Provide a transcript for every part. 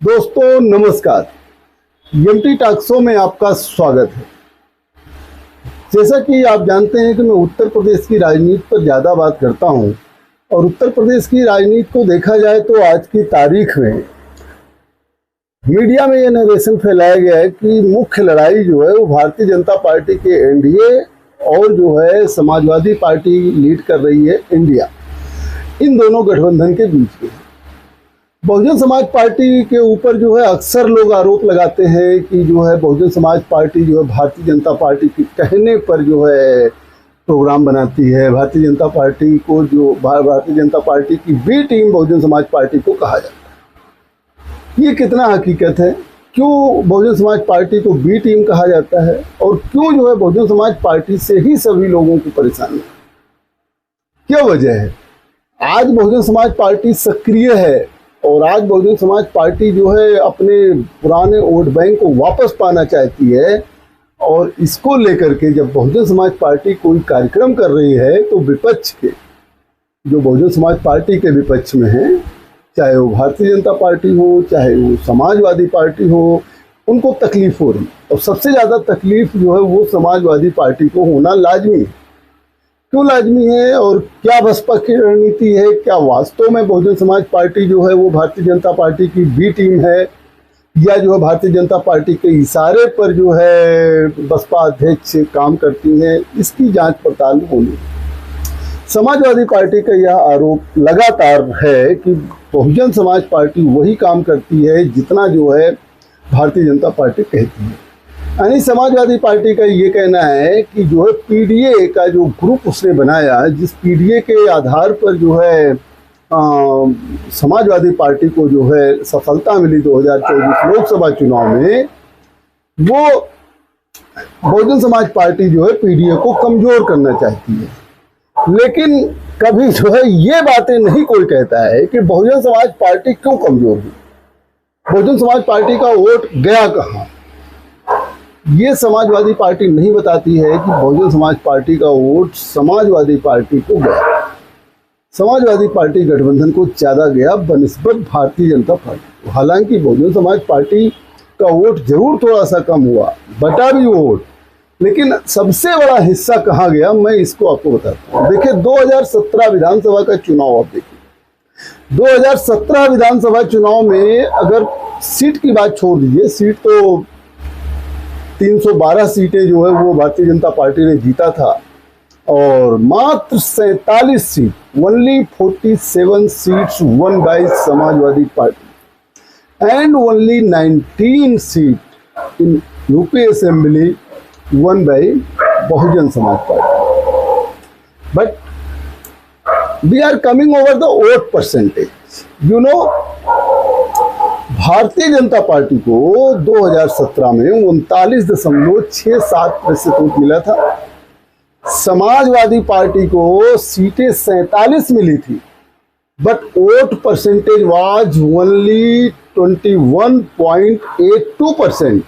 दोस्तों नमस्कार, MT talk show में आपका स्वागत है। जैसा कि आप जानते हैं कि मैं उत्तर प्रदेश की राजनीति पर ज़्यादा बात करता हूं और उत्तर प्रदेश की राजनीति को देखा जाए तो आज की तारीख में मीडिया में यह नरेशन फैलाया गया है कि मुख्य लड़ाई जो है वो भारतीय जनता पार्टी के एनडीए और जो है समाजवादी पार्टी लीड कर रही है इंडिया, इन दोनों गठबंधन के बीच में। बहुजन समाज पार्टी के ऊपर जो है अक्सर लोग आरोप लगाते हैं कि जो है बहुजन समाज पार्टी जो है भारतीय जनता पार्टी के कहने पर जो है प्रोग्राम बनाती है। भारतीय जनता पार्टी को जो भारतीय जनता पार्टी की बी टीम बहुजन समाज पार्टी को कहा जाता है। ये कितना हकीकत है? क्यों बहुजन समाज पार्टी को बी टीम कहा जाता है और क्यों जो है बहुजन समाज पार्टी से ही सभी लोगों को परेशानी है? क्या वजह है? आज बहुजन समाज पार्टी सक्रिय है और आज बहुजन समाज पार्टी जो है अपने पुराने वोट बैंक को वापस पाना चाहती है और इसको लेकर के जब बहुजन समाज पार्टी कोई कार्यक्रम कर रही है तो विपक्ष के जो बहुजन समाज पार्टी के विपक्ष में है, चाहे वो भारतीय जनता पार्टी हो चाहे वो समाजवादी पार्टी हो, उनको तकलीफ हो रही। और सबसे ज़्यादा तकलीफ जो है वो समाजवादी पार्टी को होना लाजमी है। क्यों लाजमी है और क्या बसपा की रणनीति है? क्या वास्तव में बहुजन समाज पार्टी जो है वो भारतीय जनता पार्टी की बी टीम है या जो है भारतीय जनता पार्टी के इशारे पर जो है बसपा अध्यक्ष काम करती है? इसकी जांच पड़ताल होनी। समाजवादी पार्टी का यह आरोप लगातार है कि बहुजन समाज पार्टी वही काम करती है जितना जो है भारतीय जनता पार्टी कहती है। यानी समाजवादी पार्टी का ये कहना है कि जो है पीडीए का जो ग्रुप उसने बनाया, जिस पीडीए के आधार पर जो है समाजवादी पार्टी को जो है सफलता मिली 2024 लोकसभा चुनाव में, वो बहुजन समाज पार्टी जो है पीडीए को कमजोर करना चाहती है। लेकिन कभी जो है ये बातें नहीं कोई कहता है कि बहुजन समाज पार्टी क्यों कमजोर हुई, बहुजन समाज पार्टी का वोट गया कहाँ। ये समाजवादी पार्टी नहीं बताती है कि बहुजन समाज पार्टी का वोट समाजवादी पार्टी को गया। समाजवादी पार्टी गठबंधन को ज़्यादा गया बनिस्बत भारतीय जनता पार्टी को। हालांकि बहुजन समाज पार्टी का वोट जरूर थोड़ा सा कम हुआ, बटा भी वोट, लेकिन सबसे बड़ा हिस्सा कहाँ गया मैं इसको आपको बताता हूँ। देखिए 2017 विधानसभा का चुनाव, आप देखिए 2017 विधानसभा चुनाव में अगर सीट की बात छोड़ दीजिए, सीट तो 312 सीटें जो है वो भारतीय जनता पार्टी ने जीता था और मात्र 47 seat, only 47 seats won by Samajwadi Party and only 19 seat in UP assembly won by Bahujan Samaj Party. But we are coming over the vote percentage. You know, Bharatiya Janata party को 2017 में 39.67% वोट मिला था। समाजवादी पार्टी को सीटें 47 मिली थी, but vote percentage was only 21.82%।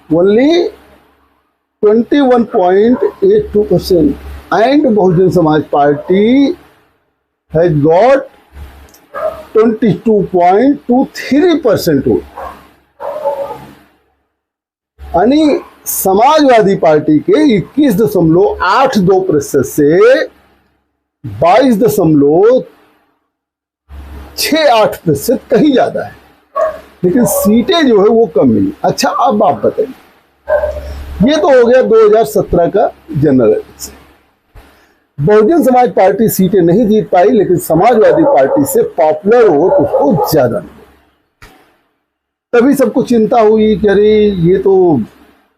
Only 21.82%, and Bahujan Samaj Party has got 22.23% vote. यानी Samajwadi party के 21.82% से 22.68% कहीं ज्यादा है, लेकिन सीटें जो है वो कम मिली। अच्छा, अब आप बताइए, ये तो हो गया 2017 का जनरल इलेक्शन। बहुजन समाज पार्टी सीटें नहीं जीत पाई, लेकिन समाजवादी पार्टी से पॉपुलर वोट उसको ज्यादा मिला। तभी सबको चिंता हुई कि अरे ये तो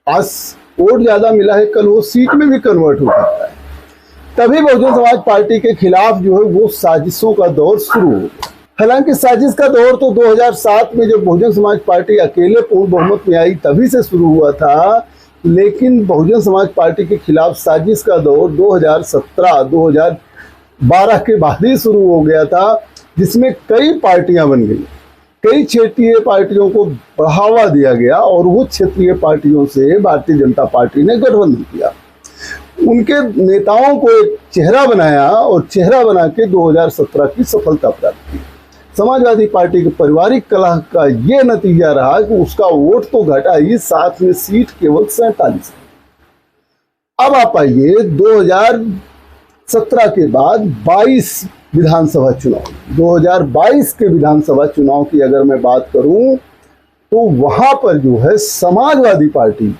आज वोट ज्यादा मिला है, कल वो सीट में भी कन्वर्ट हो सकता है। तभी बहुजन समाज पार्टी के खिलाफ जो है वो साजिशों का दौर शुरू हो गया। हालांकि साजिश का दौर तो 2007 में जब बहुजन समाज पार्टी अकेले पूर्ण बहुमत में आई तभी से शुरू हुआ था, लेकिन बहुजन समाज पार्टी के खिलाफ साजिश का दौर 2017-2012 के बाद ही शुरू हो गया था, जिसमें कई पार्टियां बन गई, कई क्षेत्रीय पार्टियों को बढ़ावा दिया गया और वो क्षेत्रीय पार्टियों से भारतीय जनता पार्टी ने गठबंधन किया। उनके नेताओं को एक चेहरा बनाया और चेहरा बना के 2017 की सफलता प्राप्त की। समाजवादी पार्टी के पारिवारिक कलह का ये नतीजा रहा कि उसका वोट तो घटा ही, साथ में सीट केवल 47। अब आप आइए 2017 के बाद 22 विधानसभा चुनाव, 2022 के विधानसभा चुनाव की अगर मैं बात करूं तो वहां पर जो है समाजवादी पार्टी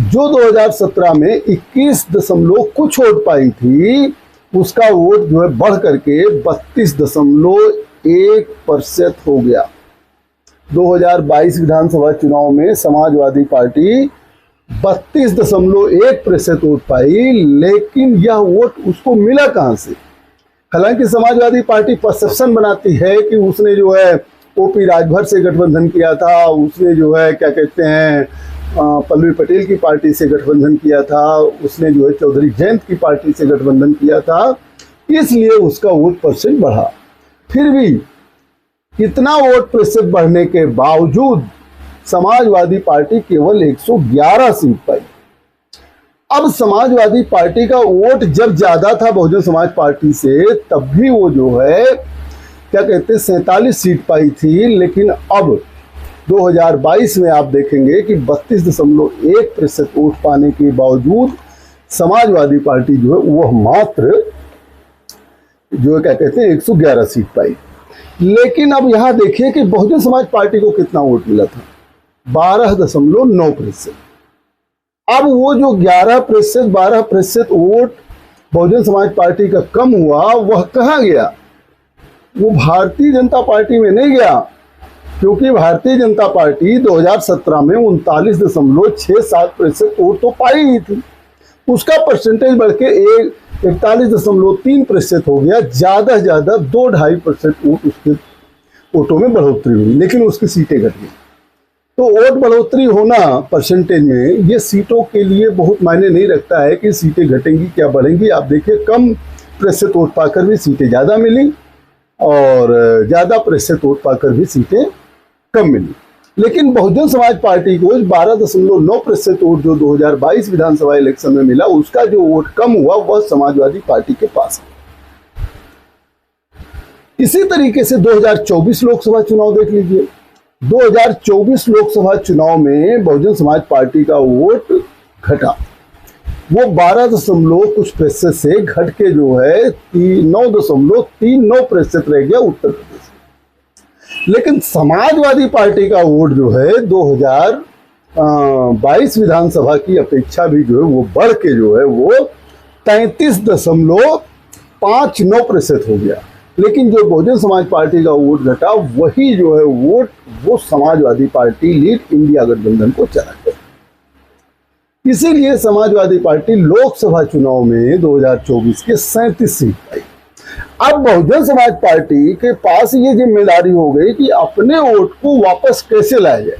जो 2017 में 21 दशमलव कुछ वोट पाई थी, उसका वोट जो है बढ़ करके 32.1% हो गया। 2022 विधानसभा चुनाव में समाजवादी पार्टी 32.1% वोट पाई, लेकिन यह वोट उसको मिला कहां से? हालांकि समाजवादी पार्टी परसेप्शन बनाती है कि उसने जो है ओपी राजभर से गठबंधन किया था, उसने जो है क्या कहते हैं पल्लवी पटेल की पार्टी से गठबंधन किया था, उसने जो है चौधरी जयंत की पार्टी से गठबंधन किया था, इसलिए उसका वोट परसेंट बढ़ा। फिर भी इतना वोट प्रतिशत बढ़ने के बावजूद समाजवादी पार्टी केवल 111 सीट पाई। अब समाजवादी पार्टी का वोट जब ज्यादा था बहुजन समाज पार्टी से, तब भी वो जो है क्या कहते हैं 47 सीट पाई थी, लेकिन अब 2022 में आप देखेंगे कि 32.1% वोट पाने के बावजूद समाजवादी पार्टी जो है वह मात्र जो है क्या कहते हैं 111 सीट पाई। लेकिन अब यहां देखिए कि बहुजन समाज पार्टी को कितना वोट मिला था, 12.9%। अब वो जो 12% वोट बहुजन समाज पार्टी का कम हुआ, वह कहां गया? वो भारतीय जनता पार्टी में नहीं गया, क्योंकि भारतीय जनता पार्टी 2017 में 39.67% वोट तो पाई ही थी, उसका परसेंटेज बढ़ के 41.3% हो गया। ज्यादा से ज्यादा 2-2.5% वोट उसके वोटों में बढ़ोतरी हुई, लेकिन उसकी सीटें घट गई। तो वोट बढ़ोतरी होना परसेंटेज में ये सीटों के लिए बहुत मायने नहीं रखता है कि सीटें घटेंगी क्या बढ़ेंगी। आप देखिए कम प्रतिशत वोट पाकर भी सीटें ज़्यादा मिली और ज़्यादा प्रतिशत वोट पाकर भी सीटें कम मिली। लेकिन बहुजन समाज पार्टी को 12.9% वोट जो 2022 विधानसभा इलेक्शन में मिला, उसका जो वोट कम हुआ वह समाजवादी पार्टी के पास है। इसी तरीके से 2024 लोकसभा चुनाव देख लीजिए। 2024 लोकसभा चुनाव में बहुजन समाज पार्टी का वोट घटा, वो 12% से घट के जो है 9.39% रह गया उत्तर प्रदेश। लेकिन समाजवादी पार्टी का वोट जो है 2022 विधानसभा की अपेक्षा भी जो है वो बढ़ के जो है वो 33.59% हो गया। लेकिन जो बहुजन समाज पार्टी का वोट घटा, वही जो है वोट वो समाजवादी पार्टी लीड इंडिया गठबंधन को चला गया। इसीलिए समाजवादी पार्टी लोकसभा चुनाव में 2024 के 37 सीट पाई। अब बहुजन समाज पार्टी के पास ये जिम्मेदारी हो गई कि अपने वोट को वापस कैसे लाया जाए।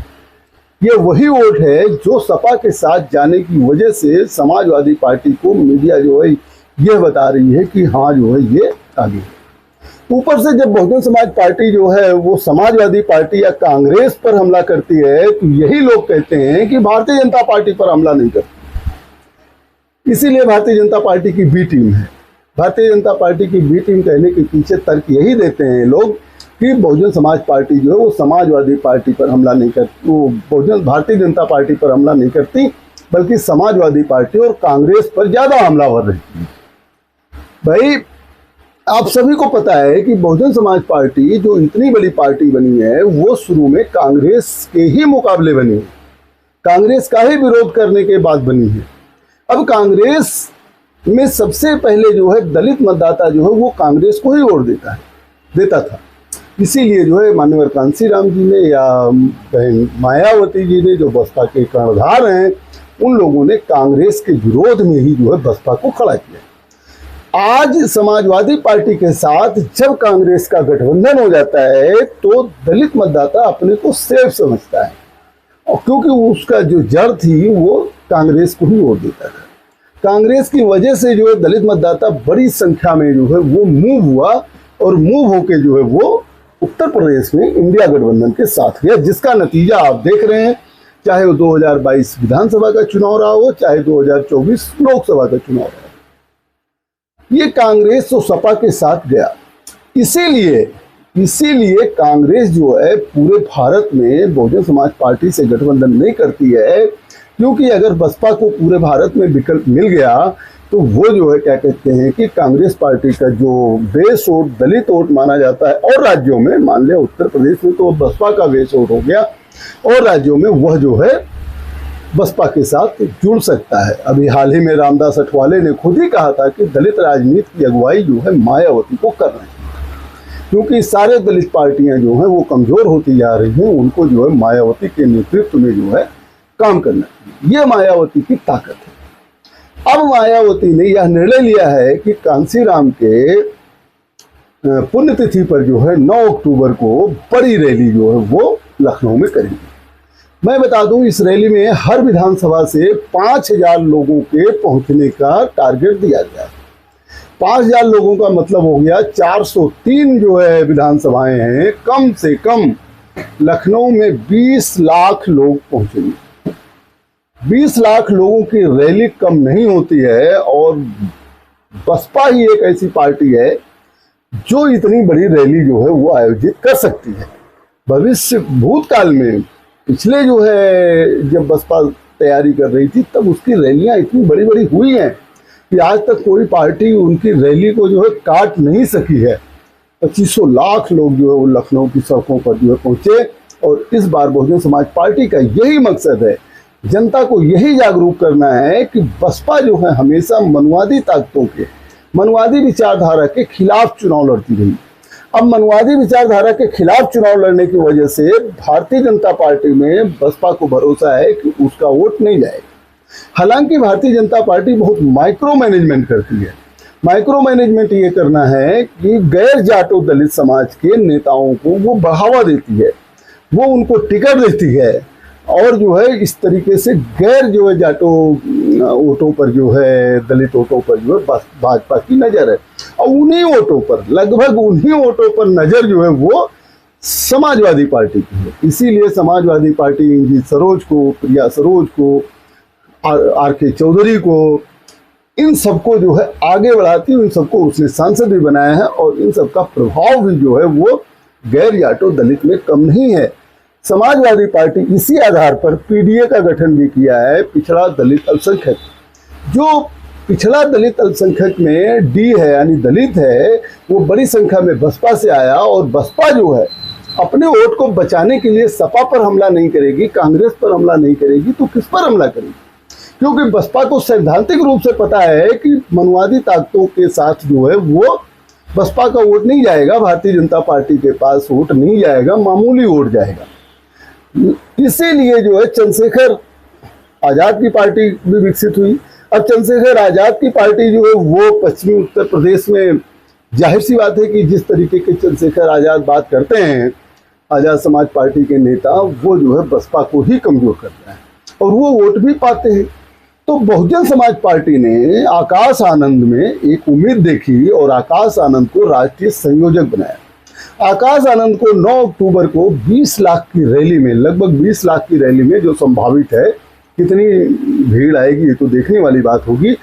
ये वही वोट है जो सपा के साथ जाने की वजह से समाजवादी पार्टी को मीडिया जो है यह बता रही है कि हाँ जो है ये आगे है। ऊपर से जब बहुजन समाज पार्टी जो है वो समाजवादी पार्टी या कांग्रेस पर हमला करती है, तो यही लोग कहते हैं कि भारतीय जनता पार्टी पर हमला नहीं करती। इसीलिए भारतीय जनता पार्टी की बी टीम है। भारतीय जनता पार्टी की बी टीम कहने के पीछे तर्क यही देते हैं लोग कि बहुजन समाज पार्टी जो है वो समाजवादी पार्टी पर हमला नहीं करती, वो भारतीय जनता पार्टी पर हमला नहीं करती, बल्कि समाजवादी पार्टी और कांग्रेस पर ज्यादा हमलावर रहती है। भाई आप सभी को पता है कि बहुजन समाज पार्टी जो इतनी बड़ी पार्टी बनी है वो शुरू में कांग्रेस के ही मुकाबले बनी है, कांग्रेस का ही विरोध करने के बाद बनी है। अब कांग्रेस में सबसे पहले जो है दलित मतदाता जो है वो कांग्रेस को ही वोट देता था। इसीलिए जो है माननीय कांशीराम जी ने या बहन मायावती जी ने जो बसपा के कर्णधार हैं, उन लोगों ने कांग्रेस के विरोध में ही जो है बसपा को खड़ा किया। आज समाजवादी पार्टी के साथ जब कांग्रेस का गठबंधन हो जाता है तो दलित मतदाता अपने को सेफ समझता है, और क्योंकि उसका जो जड़ थी वो कांग्रेस को ही वोट देता था। कांग्रेस की वजह से जो है दलित मतदाता बड़ी संख्या में जो है वो मूव हुआ, और मूव होके जो है वो उत्तर प्रदेश में इंडिया गठबंधन के साथ गया, जिसका नतीजा आप देख रहे हैं। चाहे वो 2022 विधानसभा का चुनाव रहा हो, चाहे 2024 लोकसभा का चुनाव रहा हो। ये कांग्रेस और सपा के साथ गया। इसीलिए कांग्रेस जो है पूरे भारत में बहुजन समाज पार्टी से गठबंधन नहीं करती है, क्योंकि अगर बसपा को पूरे भारत में विकल्प मिल गया तो वो जो है क्या कहते हैं कि कांग्रेस पार्टी का जो बेस वोट दलित वोट माना जाता है, और राज्यों में मान लिया उत्तर प्रदेश में तो बसपा का बेस वोट हो गया, और राज्यों में वह जो है बसपा के साथ जुड़ सकता है। अभी हाल ही में रामदास अठवाले ने खुद ही कहा था कि दलित राजनीति की अगुवाई जो है मायावती को कर रहे हैं, क्योंकि सारे दलित पार्टियां जो हैं वो कमजोर होती जा रही हैं, उनको जो है मायावती के नेतृत्व में जो है काम करना चाहिए। ये मायावती की ताकत है। अब मायावती ने यह निर्णय लिया है कि कांसीराम के पुण्यतिथि पर जो है 9 अक्टूबर को बड़ी रैली जो है वो लखनऊ में करेंगे। मैं बता दूं, इस रैली में हर विधानसभा से 5000 लोगों के पहुंचने का टारगेट दिया गया है। 5000 लोगों का मतलब हो गया 403 जो है विधानसभाएं हैं, कम से कम लखनऊ में 20 लाख लोग पहुंचेंगे। 20 लाख लोगों की रैली कम नहीं होती है, और बसपा ही एक ऐसी पार्टी है जो इतनी बड़ी रैली जो है वो आयोजित कर सकती है। भविष्य भूतकाल में पिछले जो है जब बसपा तैयारी कर रही थी तब उसकी रैलियां इतनी बड़ी बड़ी हुई हैं कि आज तक कोई पार्टी उनकी रैली को जो है काट नहीं सकी है। 2500 लाख लोग जो है वो लखनऊ की सड़कों पर जो है पहुंचे, और इस बार बहुजन समाज पार्टी का यही मकसद है, जनता को यही जागरूक करना है कि बसपा जो है हमेशा मनवादी ताकतों के, मनवादी विचारधारा के खिलाफ चुनाव लड़ती रही। अब मनवादी विचारधारा के खिलाफ चुनाव लड़ने की वजह से भारतीय जनता पार्टी में बसपा को भरोसा है कि उसका वोट नहीं जाएगा। हालांकि भारतीय जनता पार्टी बहुत माइक्रो मैनेजमेंट करती है। माइक्रो मैनेजमेंट ये करना है कि गैर जाटो दलित समाज के नेताओं को वो बढ़ावा देती है, वो उनको टिकट देती है, और जो है इस तरीके से गैर जो है जाटो वोटों पर जो है, दलित वोटों पर जो है भाजपा की नज़र है, और उन्हीं वोटों पर, लगभग उन्हीं वोटों पर नज़र जो है वो समाजवादी पार्टी की है। इसीलिए समाजवादी पार्टी इंजीत सरोज को, प्रिया सरोज को, आर के चौधरी को, इन सबको जो है आगे बढ़ाती है। इन सबको उसने सांसद भी बनाया है, और इन सबका प्रभाव भी जो है वो गैर जाटो दलित में कम नहीं है। समाजवादी पार्टी इसी आधार पर पीडीए का गठन भी किया है, पिछड़ा दलित अल्पसंख्यक। जो पिछड़ा दलित अल्पसंख्यक में डी है यानी दलित है, वो बड़ी संख्या में बसपा से आया, और बसपा जो है अपने वोट को बचाने के लिए सपा पर हमला नहीं करेगी, कांग्रेस पर हमला नहीं करेगी, तो किस पर हमला करेगी? क्योंकि बसपा को सैद्धांतिक रूप से पता है कि मनवादी ताकतों के साथ जो है वो बसपा का वोट नहीं जाएगा, भारतीय जनता पार्टी के पास वोट नहीं जाएगा, मामूली वोट जाएगा। इसीलिए जो है चंद्रशेखर आजाद की पार्टी भी विकसित हुई। अब चंद्रशेखर आजाद की पार्टी जो है वो पश्चिमी उत्तर प्रदेश में, जाहिर सी बात है कि जिस तरीके के चंद्रशेखर आजाद बात करते हैं, आजाद समाज पार्टी के नेता, वो जो है बसपा को ही कमजोर करता है, और वो वोट भी पाते हैं। तो बहुजन समाज पार्टी ने आकाश आनंद में एक उम्मीद देखी और आकाश आनंद को राष्ट्रीय संयोजक बनाया। आकाश आनंद को 9 अक्टूबर को 20 लाख की रैली में, लगभग 20 लाख की रैली में, जो संभावित है, कितनी भीड़ आएगी ये तो देखने वाली बात होगी,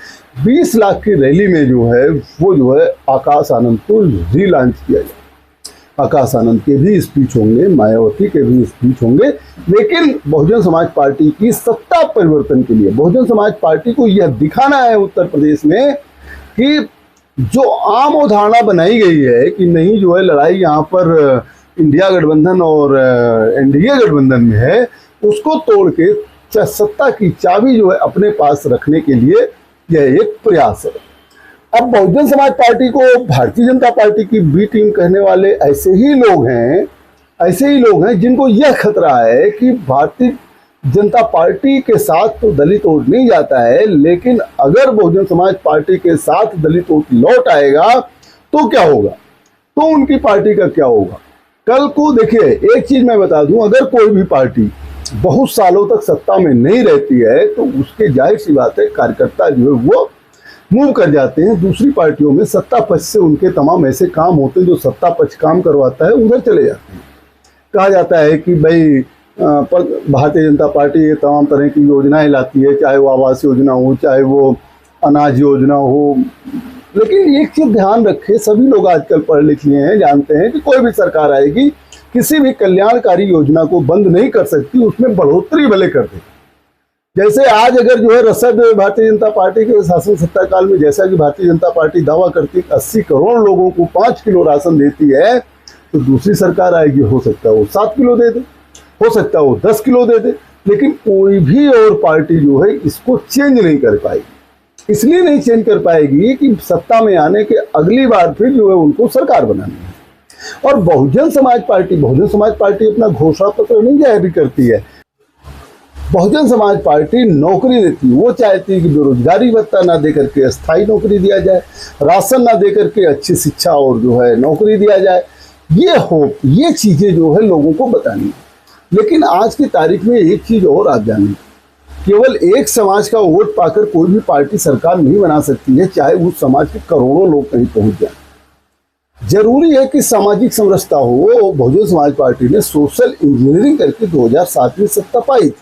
20 लाख की रैली में जो है वो जो है आकाश आनंद को रीलॉन्च किया जाए। आकाश आनंद के भी स्पीच होंगे, मायावती के भी स्पीच होंगे, लेकिन बहुजन समाज पार्टी की सत्ता परिवर्तन के लिए बहुजन समाज पार्टी को यह दिखाना है उत्तर प्रदेश में कि जो आम अवधारणा बनाई गई है कि नहीं जो है लड़ाई यहाँ पर इंडिया गठबंधन और एनडीए गठबंधन में है, उसको तोड़ के सत्ता की चाबी जो है अपने पास रखने के लिए यह एक प्रयास है। अब बहुजन समाज पार्टी को भारतीय जनता पार्टी की बी टीम कहने वाले ऐसे ही लोग हैं जिनको यह खतरा है कि भारतीय जनता पार्टी के साथ तो दलित वोट नहीं जाता है, लेकिन अगर बहुजन समाज पार्टी के साथ दलित वोट लौट आएगा तो क्या होगा, तो उनकी पार्टी का क्या होगा। कल को देखिए, एक चीज मैं बता दूं, अगर कोई भी पार्टी बहुत सालों तक सत्ता में नहीं रहती है तो उसके जाहिर सी बात है कार्यकर्ता जो है वो मूव कर जाते हैं दूसरी पार्टियों में। सत्ता पक्ष से उनके तमाम ऐसे काम होते हैं जो सत्ता पक्ष काम करवाता है, उधर चले जाते हैं। कहा जाता है कि भाई भारतीय जनता पार्टी ये तमाम तरह की योजनाएं लाती है, चाहे वो आवास योजना हो, चाहे वो अनाज योजना हो, लेकिन एक चीज ध्यान रखे, सभी लोग आजकल पढ़ लिख लिए हैं, जानते हैं कि कोई भी सरकार आएगी किसी भी कल्याणकारी योजना को बंद नहीं कर सकती, उसमें बढ़ोतरी भले कर दे। जैसे आज अगर जो है रसद भारतीय जनता पार्टी के शासन सत्ता काल में, जैसा कि भारतीय जनता पार्टी दावा करती 80 करोड़ लोगों को 5 किलो राशन देती है, तो दूसरी सरकार आएगी, हो सकता है वो 7 किलो दे दे, हो सकता है वो 10 किलो दे दे, लेकिन कोई भी और पार्टी जो है इसको चेंज नहीं कर पाएगी। इसलिए नहीं चेंज कर पाएगी कि सत्ता में आने के अगली बार फिर जो है उनको सरकार बनानी है। और बहुजन समाज पार्टी अपना घोषणा पत्र नहीं जारी करती है। बहुजन समाज पार्टी नौकरी देती, वो चाहती है कि बेरोजगारी भत्ता ना दे करके अस्थायी नौकरी दिया जाए, राशन ना दे करके अच्छी शिक्षा और जो है नौकरी दिया जाए। ये चीजें जो है लोगों को बतानी है। लेकिन आज की तारीख में एक चीज और आप जानिए, केवल एक समाज का वोट पाकर कोई भी पार्टी सरकार नहीं बना सकती है, चाहे उस समाज के करोड़ों लोग कहीं पहुंच जाए। जरूरी है कि सामाजिक समरसता हो। बहुजन समाज पार्टी ने सोशल इंजीनियरिंग करके 2007 में सत्ता पाई थी।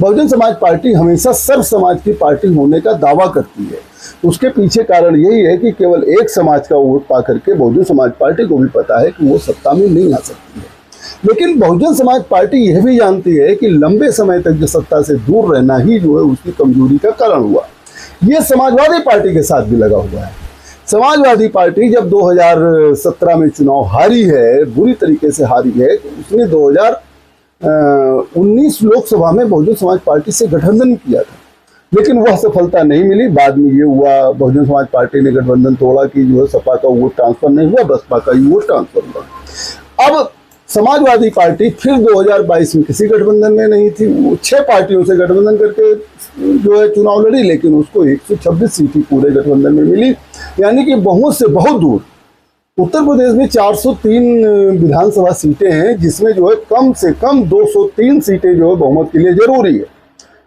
बहुजन समाज पार्टी हमेशा सर्व समाज की पार्टी होने का दावा करती है। उसके पीछे कारण यही है कि केवल एक समाज का वोट पा करके बहुजन समाज पार्टी को भी पता है कि वो सत्ता में नहीं आ सकती है। लेकिन बहुजन समाज पार्टी यह भी जानती है कि लंबे समय तक जो सत्ता से दूर रहना ही जो है उसकी कमजोरी का कारण हुआ। ये समाजवादी पार्टी के साथ भी लगा हुआ है। समाजवादी पार्टी जब 2017 में चुनाव हारी है, बुरी तरीके से हारी है, तो उसने 2019 लोकसभा में बहुजन समाज पार्टी से गठबंधन किया था, लेकिन वह सफलता नहीं मिली। बाद में ये हुआ, बहुजन समाज पार्टी ने गठबंधन तोड़ा कि जो है सपा का वोट ट्रांसफर नहीं हुआ, बसपा का ही वोट ट्रांसफर हुआ। अब समाजवादी पार्टी फिर 2022 में किसी गठबंधन में नहीं थी, वो 6 पार्टियों से गठबंधन करके जो है चुनाव लड़ी, लेकिन उसको 126 सीटें पूरे गठबंधन में मिली, यानी कि बहुत से बहुत दूर। उत्तर प्रदेश में 403 विधानसभा सीटें हैं, जिसमें जो है कम से कम 203 सीटें जो है बहुमत के लिए जरूरी है,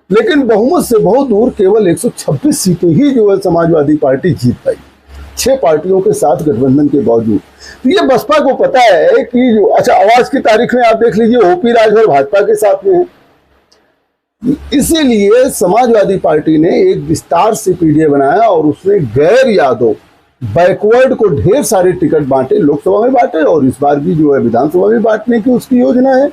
लेकिन बहुमत से बहुत दूर केवल 126 सीटें ही जो है समाजवादी पार्टी जीत पाई, 6 पार्टियों के साथ गठबंधन के बावजूद। तो ये बसपा को पता है कि जो आवाज की तारीख में आप देख लीजिए, ओपी राजभर भाजपा के साथ में है। इसीलिए समाजवादी पार्टी ने एक विस्तार से पीडीए बनाया और उसने गैर यादव बैकवर्ड को ढेर सारे टिकट बांटे, लोकसभा में बांटे और इस बार भी जो है विधानसभा में बांटने की उसकी योजना है।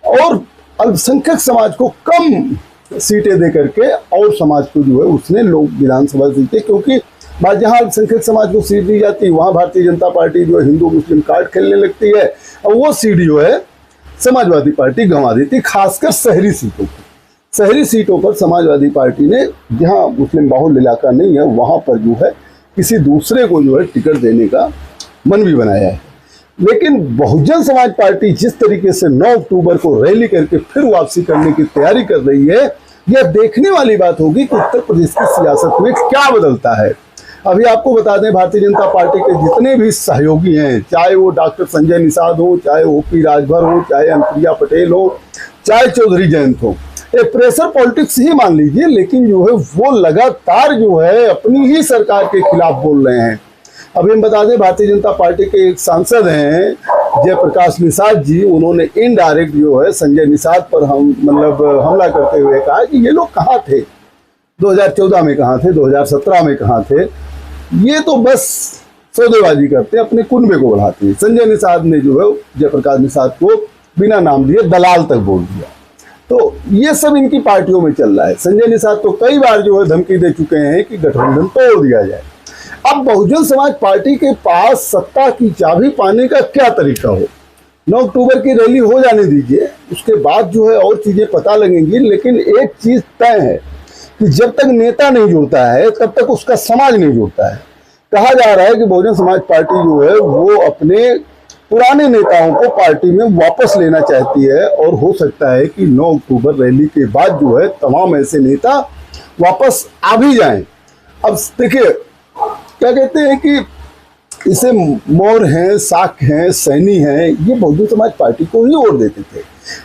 और अल्पसंख्यक समाज को कम सीटें दे करके और समाज को जो है उसने लोग विधानसभा सीटें, क्योंकि जहाँ अल्पसंख्यक समाज को सीट दी जाती है वहाँ भारतीय जनता पार्टी जो है हिंदू मुस्लिम कार्ड खेलने लगती है, और वो सीट जो है समाजवादी पार्टी गंवा देती, खासकर शहरी सीटों पर। शहरी सीटों पर समाजवादी पार्टी ने, जहाँ मुस्लिम बाहुल्य इलाका नहीं है, वहाँ पर जो है किसी दूसरे को जो है टिकट देने का मन भी बनाया है। लेकिन बहुजन समाज पार्टी जिस तरीके से 9 अक्टूबर को रैली करके फिर वापसी करने की तैयारी कर रही है, यह देखने वाली बात होगी कि उत्तर प्रदेश की सियासत में क्या बदलता है। अभी आपको बता दें, भारतीय जनता पार्टी के जितने भी सहयोगी हैं, चाहे वो डॉक्टर संजय निषाद हो, चाहे ओपी राजभर हो, चाहे अनुप्रिया पटेल हो, चाहे चौधरी जयंत हो, एक प्रेशर पॉलिटिक्स ही मान लीजिए, लेकिन जो है वो लगातार जो है अपनी ही सरकार के खिलाफ बोल रहे हैं। अभी हम बता दें, भारतीय जनता पार्टी के एक सांसद हैं जयप्रकाश निषाद जी, उन्होंने इनडायरेक्ट जो है संजय निषाद पर हमला करते हुए कहा कि ये लोग कहाँ थे, 2014 में कहाँ थे, 2017 में कहाँ थे, ये तो बस सौदेबाजी करते, अपने कुनबे को बढ़ाते हैं। संजय निषाद ने जो है जयप्रकाश निषाद को बिना नाम दिए दलाल तक बोल दिया। तो ये सब इनकी पार्टियों में चल रहा है। संजय निषाद तो कई बार जो है धमकी दे चुके हैं कि गठबंधन तोड़ दिया जाए। अब बहुजन समाज पार्टी के पास सत्ता की चाबी पाने का क्या तरीका हो, 9 अक्टूबर की रैली हो जाने दीजिए, उसके बाद जो है और चीजें पता लगेंगी। लेकिन एक चीज तय है कि जब तक नेता नहीं जुड़ता है तब तक उसका समाज नहीं जुड़ता है। कहा जा रहा है कि बहुजन समाज पार्टी जो है वो अपने पुराने नेताओं को पार्टी में वापस लेना चाहती है, और हो सकता है कि 9 अक्टूबर रैली के बाद जो है तमाम ऐसे नेता वापस आ भी जाएं। अब देखिए, क्या कहते हैं कि इसे मौर्य हैं, शाक हैं, सैनी हैं, ये बहुजन समाज पार्टी को ही वोट देते थे।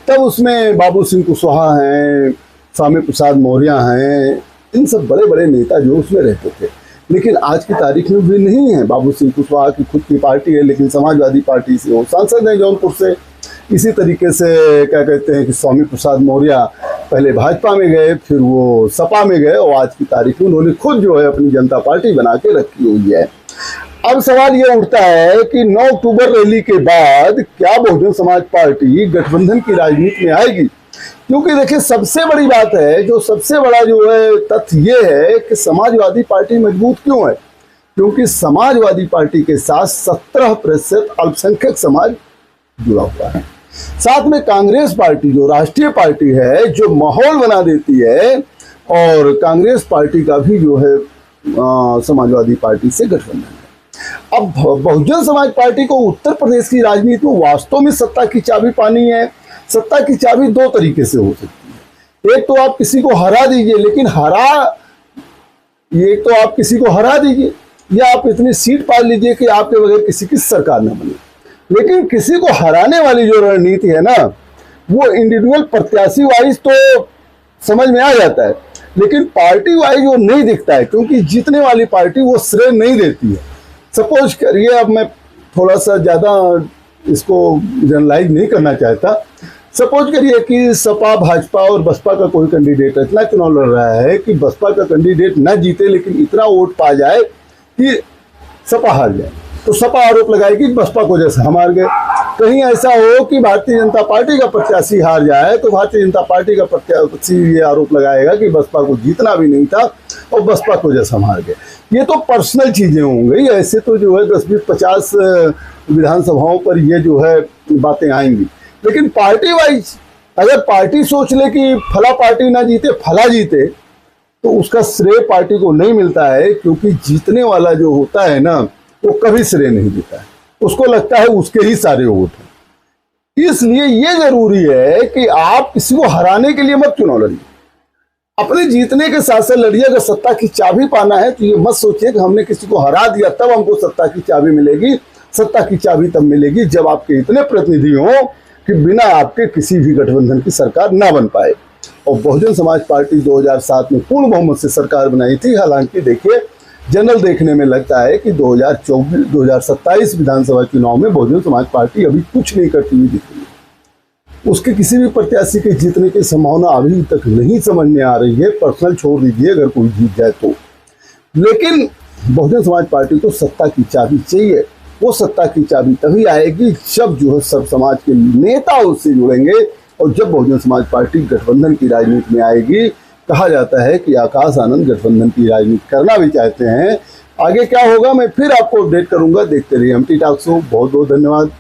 तब उसमें बाबू सिंह कुशवाहा हैं, स्वामी प्रसाद मौर्य हैं, इन सब बड़े बड़े नेता जो उसमें रहते थे। लेकिन आज की तारीख में भी नहीं है। बाबू सिंह कुशवाहा की खुद की पार्टी है, लेकिन समाजवादी पार्टी से वो सांसद हैं जौनपुर से। इसी तरीके से क्या कहते हैं कि स्वामी प्रसाद मौर्य पहले भाजपा में गए, फिर वो सपा में गए और आज की तारीख में उन्होंने खुद जो है अपनी जनता पार्टी बना के रखी हुई है। अब सवाल ये उठता है कि 9 अक्टूबर रैली के बाद क्या बहुजन समाज पार्टी गठबंधन की राजनीति में आएगी? क्योंकि देखिए सबसे बड़ी बात है, जो सबसे बड़ा जो है तथ्य ये है कि समाजवादी पार्टी मजबूत क्यों है? क्योंकि समाजवादी पार्टी के साथ 17% अल्पसंख्यक समाज जुड़ा हुआ है। साथ में कांग्रेस पार्टी जो राष्ट्रीय पार्टी है, जो माहौल बना देती है, और कांग्रेस पार्टी का भी जो है समाजवादी पार्टी से गठबंधन है। अब बहुजन समाज पार्टी को उत्तर प्रदेश की राजनीति में वास्तव में सत्ता की चाबी पानी है। सत्ता की चाबी दो तरीके से हो सकती है। एक तो आप किसी को हरा दीजिए, लेकिन आप किसी को हरा दीजिए, या आप इतनी सीट पा लीजिए कि आपके बगैर किसी की सरकार न बने। लेकिन किसी को हराने वाली जो रणनीति है ना, वो इंडिविजुअल प्रत्याशी वाइज तो समझ में आ जाता है, लेकिन पार्टी वाइज वो नहीं दिखता है, क्योंकि जीतने वाली पार्टी वो श्रेय नहीं देती है। सपोज करिए, अब मैं थोड़ा सा ज़्यादा इसको जनरलाइज नहीं करना चाहता, सपोज करिए कि सपा, भाजपा और बसपा का कोई कैंडिडेट इतना चुनाव लड़ रहा है कि बसपा का कैंडिडेट ना जीते, लेकिन इतना वोट पा जाए कि सपा हार जाए, तो सपा आरोप लगाएगी बसपा को जैसे हम हार गए। कहीं ऐसा हो कि भारतीय जनता पार्टी का प्रत्याशी हार जाए, तो भारतीय जनता पार्टी का प्रत्याशी ये आरोप लगाएगा कि बसपा को जीतना भी नहीं था और बसपा को जैसे हम हार गए। ये तो पर्सनल चीज़ें होंगी, ऐसे तो जो है 10, 20, 50 विधानसभाओं पर ये जो है बातें आएंगी। लेकिन पार्टी वाइज अगर पार्टी सोच ले कि फला पार्टी ना जीते फला जीते, तो उसका श्रेय पार्टी को नहीं मिलता है, क्योंकि जीतने वाला जो होता है ना, वो कभी श्रेय नहीं देता है, उसको लगता है उसके ही सारे वोट हैं। इसलिए ये जरूरी है कि आप किसी को हराने के लिए मत चुनाव लड़िए, अपने जीतने के साथ साथ लड़िए। अगर सत्ता की चाबी पाना है तो ये मत सोचिए कि हमने किसी को हरा दिया तब हमको सत्ता की चाबी मिलेगी। सत्ता की चाबी तब मिलेगी जब आपके इतने प्रतिनिधि हों कि बिना आपके किसी भी गठबंधन की सरकार ना बन पाए। और बहुजन समाज पार्टी 2007 में पूर्ण बहुमत से सरकार बनाई थी। हालांकि देखिए, जनरल देखने में लगता है कि 2027 विधानसभा चुनाव में बहुजन समाज पार्टी अभी कुछ नहीं करती हुई दिख रही है। उसके किसी भी प्रत्याशी के जीतने की संभावना अभी तक नहीं समझ में आ रही है। पर्सनल छोड़ दीजिए, अगर कोई जीत जाए तो। लेकिन बहुजन समाज पार्टी को सत्ता की चाबी चाहिए। वो सत्ता की चाबी तभी आएगी जब जो है सब समाज के नेता उससे जुड़ेंगे, और जब बहुजन समाज पार्टी गठबंधन की राजनीति में आएगी। कहा जाता है कि आकाश आनंद गठबंधन की राजनीति करना भी चाहते हैं। आगे क्या होगा मैं फिर आपको अपडेट करूंगा। देखते रहिए एमटी टॉक शो। बहुत बहुत धन्यवाद।